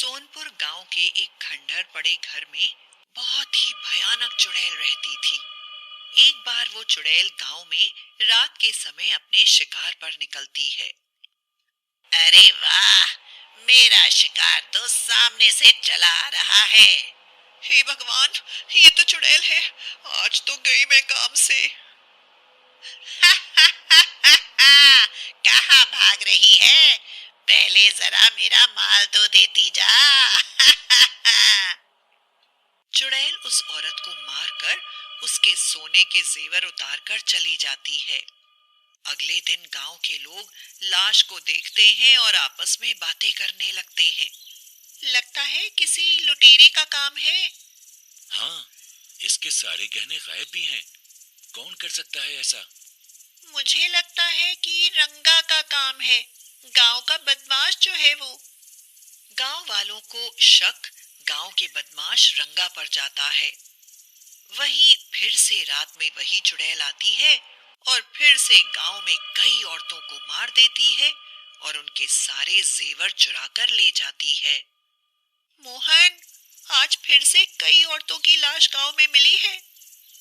सोनपुर गांव के एक खंडहर पड़े घर में बहुत ही भयानक चुड़ैल रहती थी। एक बार वो चुड़ैल गांव में रात के समय अपने शिकार पर निकलती है। अरे वाह, मेरा शिकार तो सामने से चला आ रहा है। हे भगवान, ये तो चुड़ैल है। आज तो गई मैं काम से। कहाँ भाग रही है? पहले जरा मेरा माल तो देती जा। चुड़ैल उस औरत को मारकर उसके सोने के जेवर उतारकर चली जाती है। अगले दिन गांव के लोग लाश को देखते हैं और आपस में बातें करने लगते हैं। लगता है किसी लुटेरे का काम है। हाँ, इसके सारे गहने गायब भी हैं। कौन कर सकता है ऐसा? मुझे लगता है कि रंगा का काम है, गांव का बदमाश जो है वो। गांव वालों को शक गांव के बदमाश रंगा पर जाता है। वहीं फिर से रात में वही चुड़ैल आती है और फिर से गांव में कई औरतों को मार देती है और उनके सारे जेवर चुरा कर ले जाती है। मोहन, आज फिर से कई औरतों की लाश गांव में मिली है।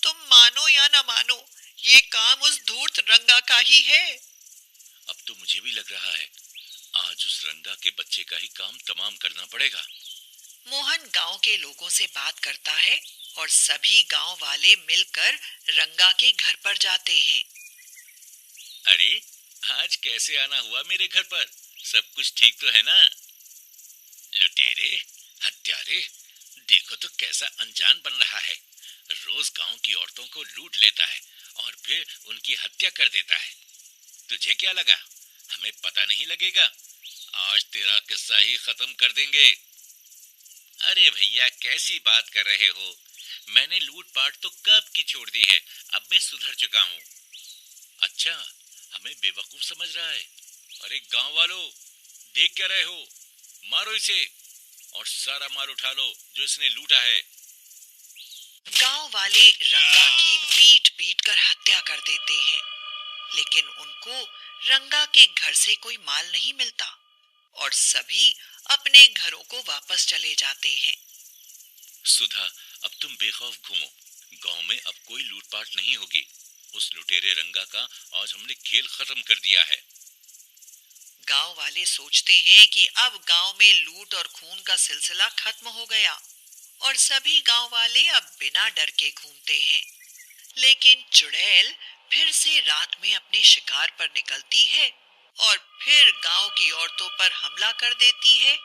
तुम मानो या न मानो, ये काम उस धूर्त रंगा का ही है। अब तो मुझे भी लग रहा है आज उस रंगा के बच्चे का ही काम तमाम करना पड़ेगा। मोहन गांव के लोगों से बात करता है और सभी गांव वाले मिलकर रंगा के घर पर जाते हैं। अरे, आज कैसे आना हुआ मेरे घर पर? सब कुछ ठीक तो है ना? लुटेरे, हत्यारे, देखो तो कैसा अनजान बन रहा है। रोज गांव की औरतों को लूट लेता है और फिर उनकी हत्या कर देता है। तुझे क्या लगा हमें पता नहीं लगेगा? आज तेरा किस्सा ही खत्म कर देंगे। अरे भैया, कैसी बात कर रहे हो? मैंने लूटपाट तो कब की छोड़ दी है। अब मैं सुधर चुका हूँ। अच्छा, हमें बेवकूफ समझ रहा है? अरे गांव वालों, देख क्या रहे हो? मारो इसे और सारा माल उठा लो जो इसने लूटा है। गांव वाले रंगा की पीट पीट कर हत्या कर देते हैं, लेकिन उनको रंगा के घर से कोई माल नहीं मिलता और सभी अपने घरों को वापस चले जाते हैं। सुधा, अब तुम बेखौफ घूमो। गांव में अब कोई लूटपाट नहीं होगी। उस लुटेरे रंगा का आज हमने खेल खत्म कर दिया है। गांव वाले सोचते हैं कि अब गांव में लूट और खून का सिलसिला खत्म हो गया और सभी गांव वाले अब बिना डर के घूमते हैं। लेकिन चुड़ैल फिर से रात में अपने शिकार पर निकलती है और फिर गांव की औरतों पर हमला कर देती है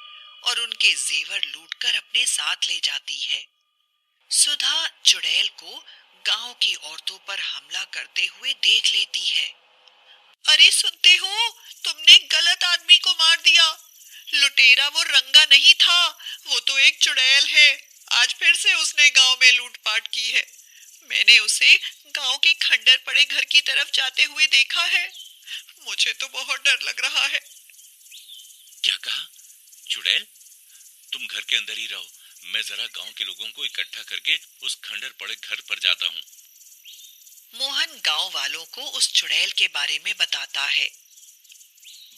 और उनके जेवर लूटकर अपने साथ ले जाती है। सुधा चुड़ैल को गांव की औरतों पर हमला करते हुए देख लेती है। अरे सुनते हो, तुमने गलत आदमी को मार दिया। लुटेरा वो रंगा नहीं था, वो तो एक चुड़ैल है। आज फिर से उसने गांव में लूटपाट की है। मैंने उसे गांव के खंडर पड़े घर की तरफ जाते हुए देखा है। मुझे तो बहुत डर लग रहा है। क्या कहा? चुड़ैल? तुम घर के अंदर ही रहो। मैं जरा गांव के लोगों को इकट्ठा करके उस खंडर पड़े घर पर जाता हूँ। मोहन गांव वालों को उस चुड़ैल के बारे में बताता है।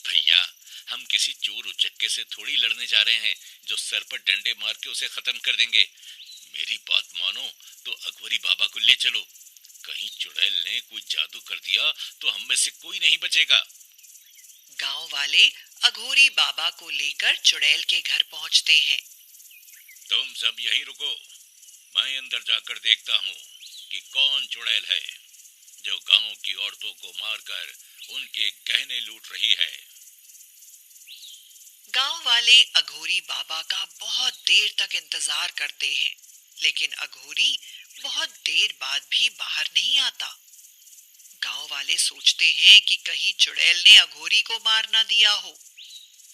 भैया, हम किसी चोर उचक्के से थोड़ी लड़ने जा रहे हैं जो सर पर डंडे मार के उसे खत्म कर देंगे। मेरी बात मानो तो अघोरी बाबा को ले चलो। कहीं चुड़ैल ने कोई जादू कर दिया तो हम में से कोई नहीं बचेगा। गांव वाले अघोरी बाबा को लेकर चुड़ैल के घर पहुंचते हैं। तुम सब यहीं रुको, मैं अंदर जाकर देखता हूँ कि कौन चुड़ैल है जो गांव की औरतों को मारकर उनके गहने लूट रही है। गांव वाले अघोरी बाबा का बहुत देर तक इंतजार करते हैं, लेकिन अघोरी बहुत देर बाद भी बाहर नहीं आता। गांव वाले सोचते हैं कि कहीं चुड़ैल ने अघोरी को मार ना दिया हो।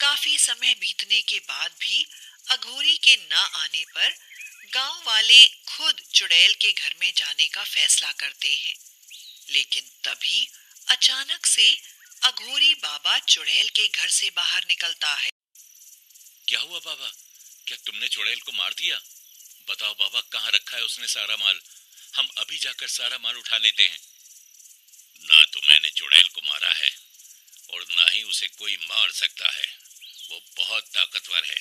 काफी समय बीतने के बाद भी अघोरी के न आने पर गांव वाले खुद चुड़ैल के घर में जाने का फैसला करते हैं। लेकिन तभी अचानक से अघोरी बाबा चुड़ैल के घर से बाहर निकलता है। क्या हुआ बाबा? क्या तुमने चुड़ैल को मार दिया? बताओ बाबा, कहाँ रखा है उसने सारा माल? हम अभी जाकर सारा माल उठा लेते हैं। ना तो मैंने चुड़ैल को मारा है और ना ही उसे कोई मार सकता है। वो बहुत ताकतवर है।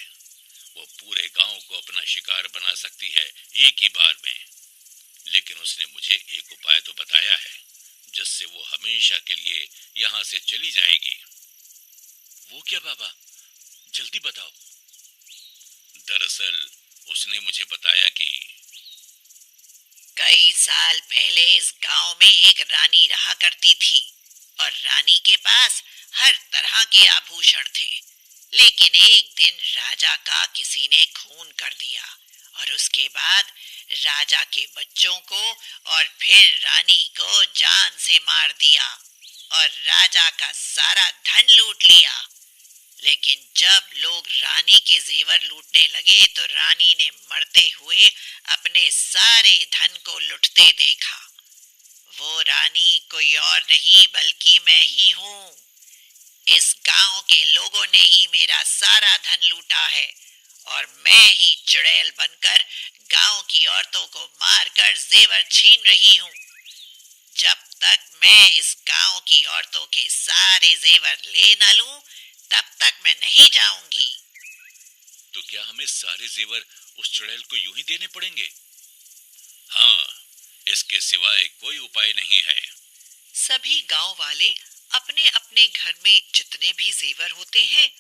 वो पूरे गांव को अपना शिकार बना सकती है एक ही बार में। लेकिन उसने मुझे एक उपाय तो बताया है जिससे वो हमेशा के लिए यहाँ से चली जाएगी। वो क्या बाबा, जल्दी बताओ। दरअसल उसने मुझे बताया कि कई साल पहले इस गांव में एक रानी रहा करती थी और रानी के पास हर तरह के आभूषण थे। लेकिन एक दिन राजा का किसी ने खून कर दिया और उसके बाद राजा के बच्चों को और फिर रानी को जान से मार दिया और राजा का सारा धन लूट लिया। लेकिन जब लोग रानी के जेवर लूटने लगे तो रानी ने मरते हुए अपने सारे धन को लुटते देखा। वो रानी कोई और नहीं बल्कि मैं ही हूँ। इस गांव के लोगों ने ही मेरा सारा धन लूटा है और मैं ही चुड़ैल बनकर गांव की औरतों को मारकर जेवर छीन रही हूँ। जब तक मैं इस गांव की औरतों के सारे जेवर ले न लूं, तब तक मैं नहीं जाऊंगी। तो क्या हमें सारे जेवर उस चुड़ैल को यूं ही देने पड़ेंगे? हाँ, इसके सिवाय कोई उपाय नहीं है। सभी गांव वाले अपने अपने घर में जितने भी जेवर होते हैं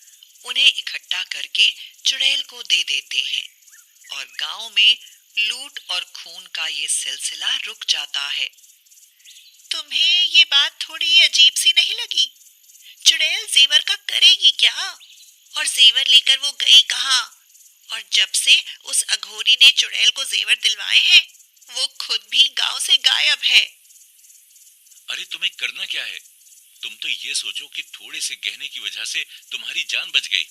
उन्हें इकट्ठा करके चुड़ैल को दे देते हैं और गांव में लूट और खून का ये सिलसिला रुक जाता है। तुम्हें ये बात थोड़ी अजीब सी नहीं लगी? चुड़ैल जेवर का करेगी क्या? और जेवर लेकर वो गई कहाँ? और जब से उस अघोरी ने चुड़ैल को जेवर दिलवाए हैं, वो खुद भी गांव से गायब है। अरे तुम्हें करना क्या है? तुम तो ये सोचो कि थोड़े से गहने की वजह से तुम्हारी जान बच गई,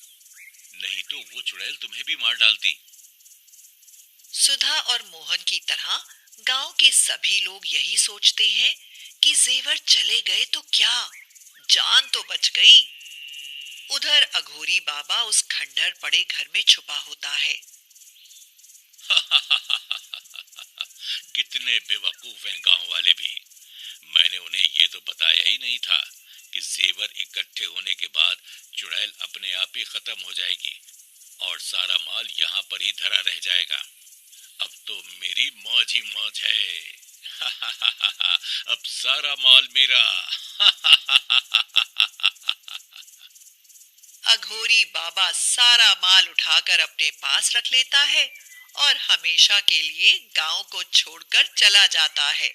नहीं तो वो चुड़ैल तुम्हें भी मार डालती। सुधा और मोहन की तरह गांव के सभी लोग यही सोचते हैं कि जेवर चले गए तो क्या, जान तो बच गई। उधर अघोरी बाबा उस खंडर पड़े घर में छुपा होता है। कितने बेवकूफ हैं गांव वाले भी। मैंने उन्हें ये तो बताया ही नहीं था कि जेवर इकट्ठे होने के बाद चुड़ैल अपने आप ही खत्म हो जाएगी और सारा माल यहाँ पर ही धरा रह जाएगा। अब तो मेरी मौज ही मौज है। अब सारा माल मेरा। अघोरी बाबा सारा माल उठाकर अपने पास रख लेता है और हमेशा के लिए गांव को छोड़कर चला जाता है।